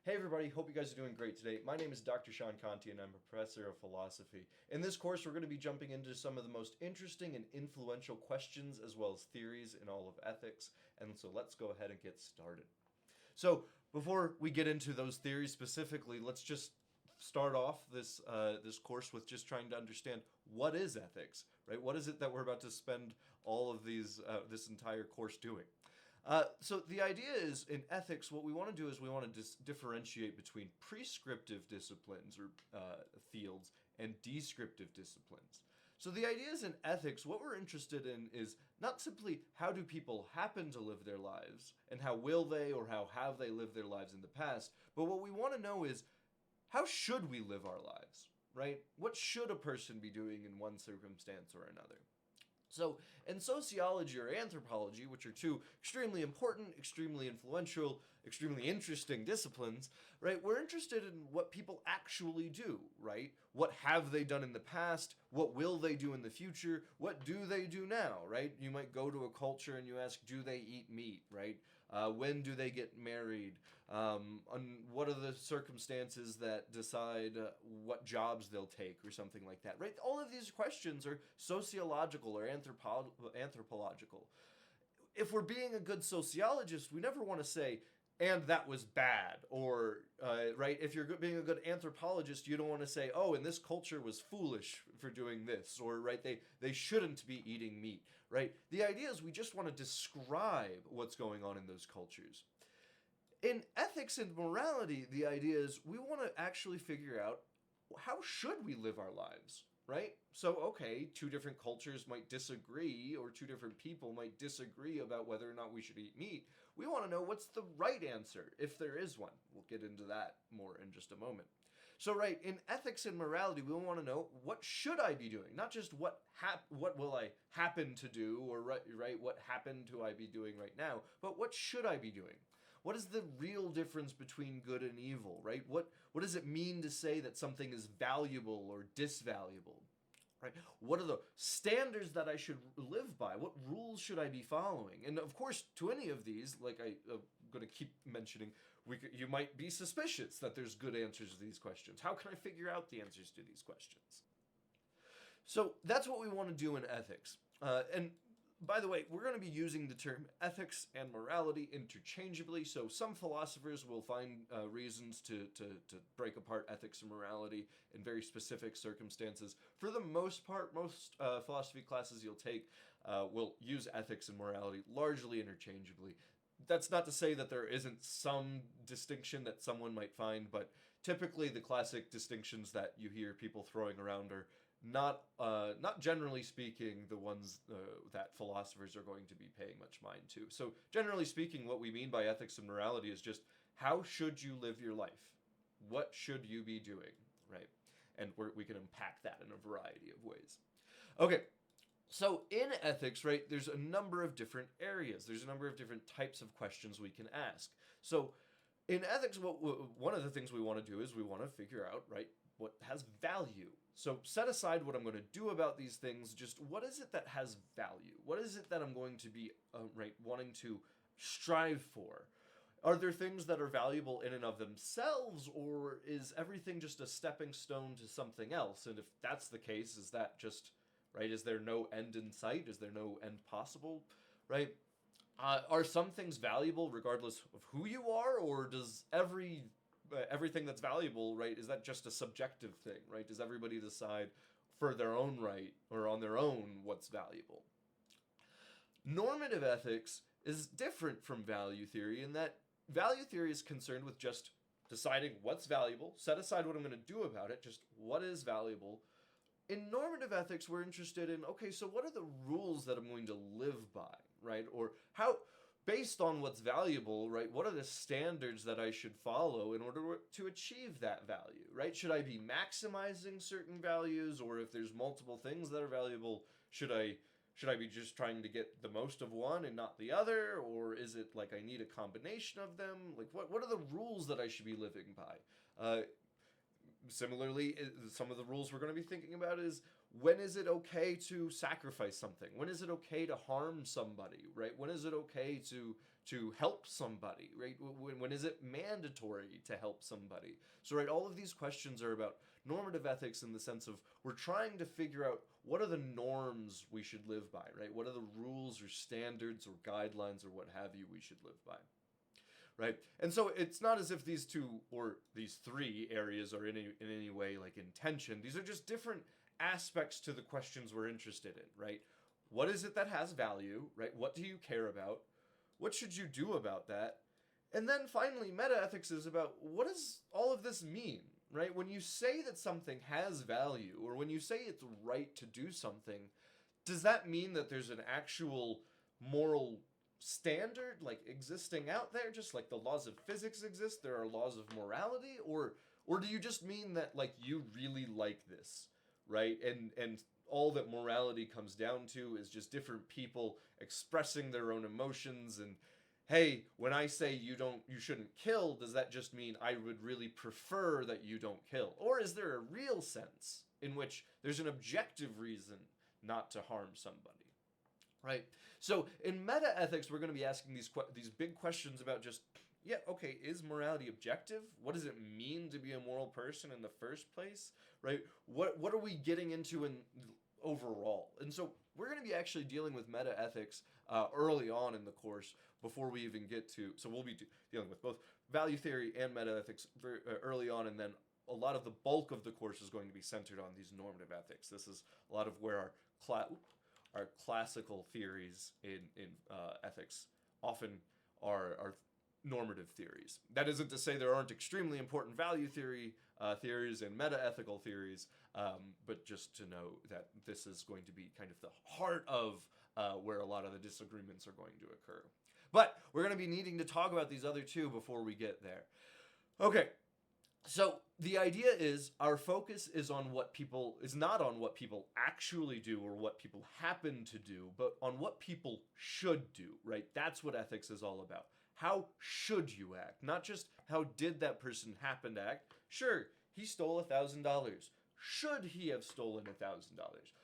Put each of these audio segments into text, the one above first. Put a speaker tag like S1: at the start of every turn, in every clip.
S1: Hey everybody, hope you guys are doing great today. My name is Dr. Sean Conti and I'm a professor of philosophy. In this course, we're going to be jumping into some of the most interesting and influential questions as well as theories in all of ethics. And so let's go ahead and get started. So before we get into those theories specifically, let's just start off this course with just trying to understand what is ethics, right? What is it that we're about to spend all of this entire course doing? So the idea is in ethics, what we want to do is we want to differentiate between prescriptive disciplines or fields and descriptive disciplines. So the idea is in ethics, what we're interested in is not simply how do people happen to live their lives and how will they or how have they lived their lives in the past, but what we want to know is how should we live our lives, right? What should a person be doing in one circumstance or another? So, in sociology or anthropology, which are two extremely important, extremely influential, extremely interesting disciplines, right, we're interested in what people actually do, right? What have they done in the past? What will they do in the future? What do they do now, right? You might go to a culture and you ask, do they eat meat, right? When do they get married? What are the circumstances that decide what jobs they'll take or something like that, right? All of these questions are sociological or anthropological. If we're being a good sociologist, we never want to say, and that was bad, or right, if you're being a good anthropologist, you don't want to say, oh, and this culture was foolish for doing this, or right, they shouldn't be eating meat, right? The idea is we just want to describe what's going on in those cultures. In ethics and morality, the idea is we want to actually figure out how should we live our lives, right? So, okay, two different cultures might disagree, or two different people might disagree about whether or not we should eat meat. We want to know what's the right answer, if there is one. We'll get into that more in just a moment. So, right, in ethics and morality, we want to know what should I be doing, not just what will I happen to do, or right, what happened to I be doing right now, but what should I be doing? What is the real difference between good and evil, right? What does it mean to say that something is valuable or disvaluable? Right? What are the standards that I should live by? What rules should I be following? And of course, to any of these, like I'm going to keep mentioning, you might be suspicious that there's good answers to these questions. How can I figure out the answers to these questions? So that's what we want to do in ethics. And by the way, we're going to be using the term ethics and morality interchangeably, so some philosophers will find reasons to break apart ethics and morality in very specific circumstances. For the most part, most philosophy classes you'll take will use ethics and morality largely interchangeably. That's not to say that there isn't some distinction that someone might find, but typically the classic distinctions that you hear people throwing around are not generally speaking the ones that philosophers are going to be paying much mind to. So generally speaking, what we mean by ethics and morality is just how should you live your life? What should you be doing, right? And we can unpack that in a variety of ways. Okay, so in ethics, right, there's a number of different areas. There's a number of different types of questions we can ask. So in ethics, one of the things we want to do is we want to figure out, right, what has value. So set aside what I'm going to do about these things, just what is it that has value? What is it that I'm going to be, right, wanting to strive for? Are there things that are valuable in and of themselves, or is everything just a stepping stone to something else? And if that's the case, is that just, right, is there no end in sight? Is there no end possible, right? Are some things valuable regardless of who you are, or does everything that's valuable, right, is that just a subjective thing, right? Does everybody decide for their own right or on their own what's valuable? Normative ethics is different from value theory in that value theory is concerned with just deciding what's valuable, set aside what I'm going to do about it, just what is valuable. In normative ethics, we're interested in, okay, so what are the rules that I'm going to live by, right? Or how, based on what's valuable, right, what are the standards that I should follow in order to achieve that value, right? Should I be maximizing certain values, or if there's multiple things that are valuable, should I be just trying to get the most of one and not the other, or is it like I need a combination of them? Like what are the rules that I should be living by? Similarly, some of the rules we're going to be thinking about is when is it okay to sacrifice something? When is it okay to harm somebody, right? When is it okay to to help somebody, right? When is it mandatory to help somebody? So, right, all of these questions are about normative ethics in the sense of we're trying to figure out what are the norms we should live by, right? What are the rules or standards or guidelines or what have you we should live by, right? And so it's not as if these two or these three areas are in any way like in tension. These are just different aspects to the questions we're interested in, right? What is it that has value, right? What do you care about? What should you do about that? And then finally, metaethics is about what does all of this mean, right? When you say that something has value, or when you say it's right to do something, does that mean that there's an actual moral standard like existing out there, just like the laws of physics exist, there are laws of morality? Or do you just mean that like you really like this, right? And all that morality comes down to is just different people expressing their own emotions. And hey, when I say you shouldn't kill, does that just mean I would really prefer that you don't kill? Or is there a real sense in which there's an objective reason not to harm somebody, right? So in metaethics, we're going to be asking these big questions about just, yeah, okay, is morality objective? What does it mean to be a moral person in the first place, right? What are we getting into in overall? And so we're going to be actually dealing with metaethics early on in the course before we even get to, so we'll be dealing with both value theory and metaethics very early on, and then a lot of the bulk of the course is going to be centered on these normative ethics. This is a lot of where our classical theories in ethics often are normative theories. That isn't to say there aren't extremely important value theories and metaethical theories, but just to know that this is going to be kind of the heart of where a lot of the disagreements are going to occur. But we're going to be needing to talk about these other two before we get there. Okay, so the idea is our focus is not on what people actually do or what people happen to do, but on what people should do, right? That's what ethics is all about. How should you act? Not just how did that person happen to act. Sure, he stole $1,000. Should he have stolen $1,000?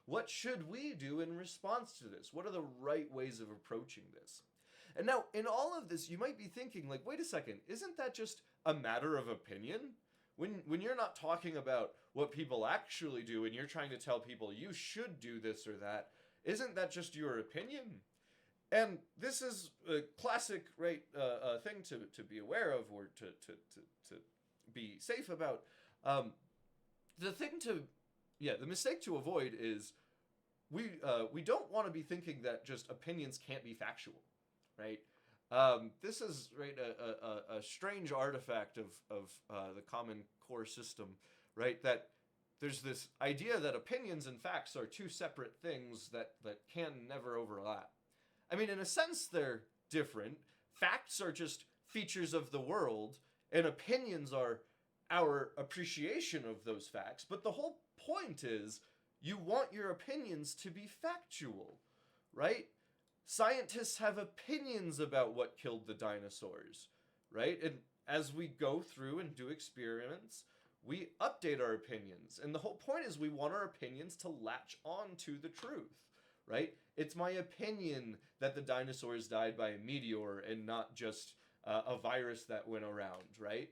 S1: What should we do in response to this? What are the right ways of approaching this? And now, in all of this, you might be thinking, like, wait a second, isn't that just a matter of opinion? When you're not talking about what people actually do and you're trying to tell people you should do this or that, isn't that just your opinion? And this is a classic, right, thing to be aware of or to be safe about. The mistake to avoid is we don't want to be thinking that just opinions can't be factual, right? This is right a strange artifact of the Common Core system, right? That there's this idea that opinions and facts are two separate things that can never overlap. I mean, in a sense, they're different. Facts are just features of the world, and opinions are our appreciation of those facts. But the whole point is you want your opinions to be factual, right? Scientists have opinions about what killed the dinosaurs, right? And as we go through and do experiments, we update our opinions. And the whole point is we want our opinions to latch on to the truth, right? It's my opinion that the dinosaurs died by a meteor and not just a virus that went around, right?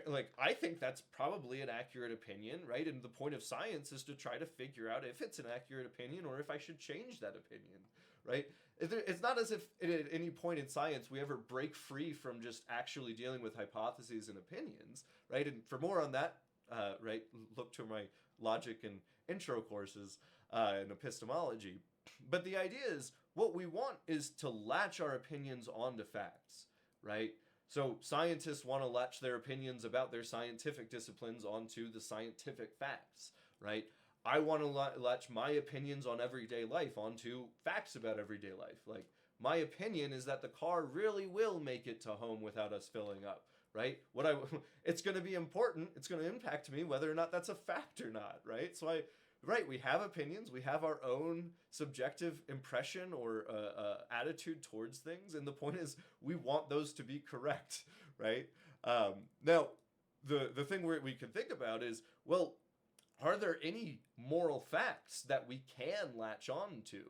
S1: Like, I think that's probably an accurate opinion, right? And the point of science is to try to figure out if it's an accurate opinion or if I should change that opinion, right? It's not as if at any point in science we ever break free from just actually dealing with hypotheses and opinions, right? And for more on that, right, look to my logic and intro courses in epistemology. But the idea is what we want is to latch our opinions onto facts, right? So scientists want to latch their opinions about their scientific disciplines onto the scientific facts, right? I want to latch my opinions on everyday life onto facts about everyday life. Like, my opinion is that the car really will make it to home without us filling up, right? It's going to be important. It's going to impact me whether or not that's a fact or not, right? So we have opinions. We have our own subjective impression or attitude towards things. And the point is we want those to be correct, right? Now, the thing we can think about is, well, are there any moral facts that we can latch on to,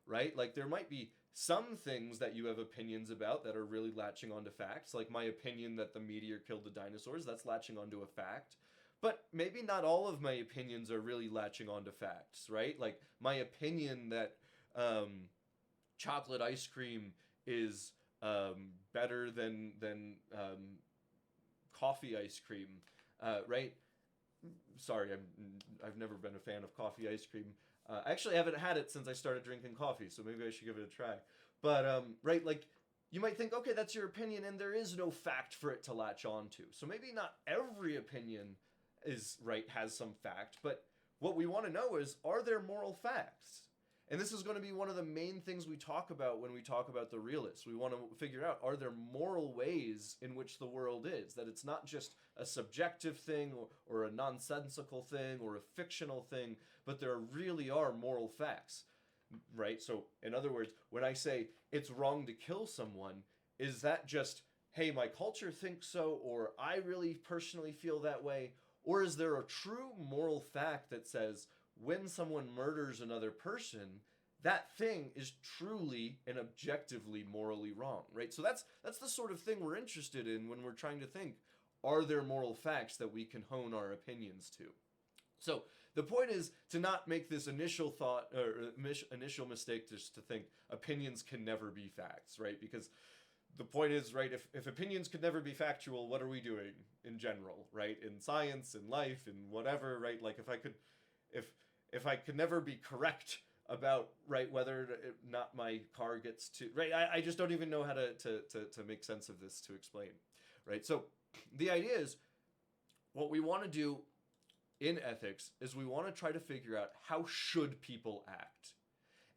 S1: right? Like, there might be some things that you have opinions about that are really latching onto facts, like my opinion that the meteor killed the dinosaurs, that's latching onto a fact. But maybe not all of my opinions are really latching onto facts, right? Like my opinion that chocolate ice cream is better than coffee ice cream, right? Sorry, I've never been a fan of coffee ice cream. Actually, I haven't had it since I started drinking coffee, so maybe I should give it a try. But right, like you might think, okay, that's your opinion, and there is no fact for it to latch onto. So maybe not every opinion is right, has some fact, but what we want to know is, are there moral facts? And this is going to be one of the main things we talk about when we talk about the realists. We want to figure out, are there moral ways in which the world is? That it's not just a subjective thing or a nonsensical thing or a fictional thing, but there really are moral facts, right? So, in other words, when I say it's wrong to kill someone, is that just, hey, my culture thinks so, or I really personally feel that way? Or is there a true moral fact that says, when someone murders another person, that thing is truly and objectively morally wrong, right? So that's the sort of thing we're interested in when we're trying to think, are there moral facts that we can hone our opinions to? So the point is to not make this initial thought or initial mistake just to think opinions can never be facts, right? Because the point is, right, if opinions could never be factual, what are we doing in general, right? In science, in life, in whatever, right? Like if I could never be correct about, right, whether or not my car gets to, right, I just don't even know how to make sense of this to explain, right? So the idea is, what we want to do in ethics is we want to try to figure out, how should people act?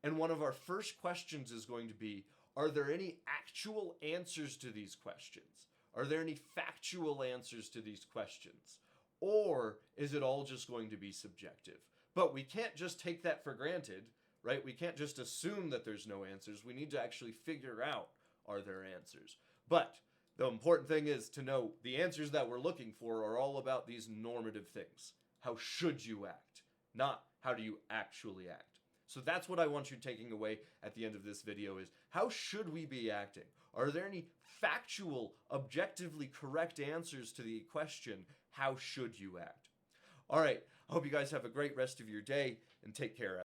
S1: And one of our first questions is going to be, are there any actual answers to these questions? Are there any factual answers to these questions? Or is it all just going to be subjective? But we can't just take that for granted, right? We can't just assume that there's no answers. We need to actually figure out, are there answers? But the important thing is to know the answers that we're looking for are all about these normative things. How should you act? Not how do you actually act? So that's what I want you taking away at the end of this video is, how should we be acting? Are there any factual, objectively correct answers to the question, how should you act? All right, I hope you guys have a great rest of your day, and take care.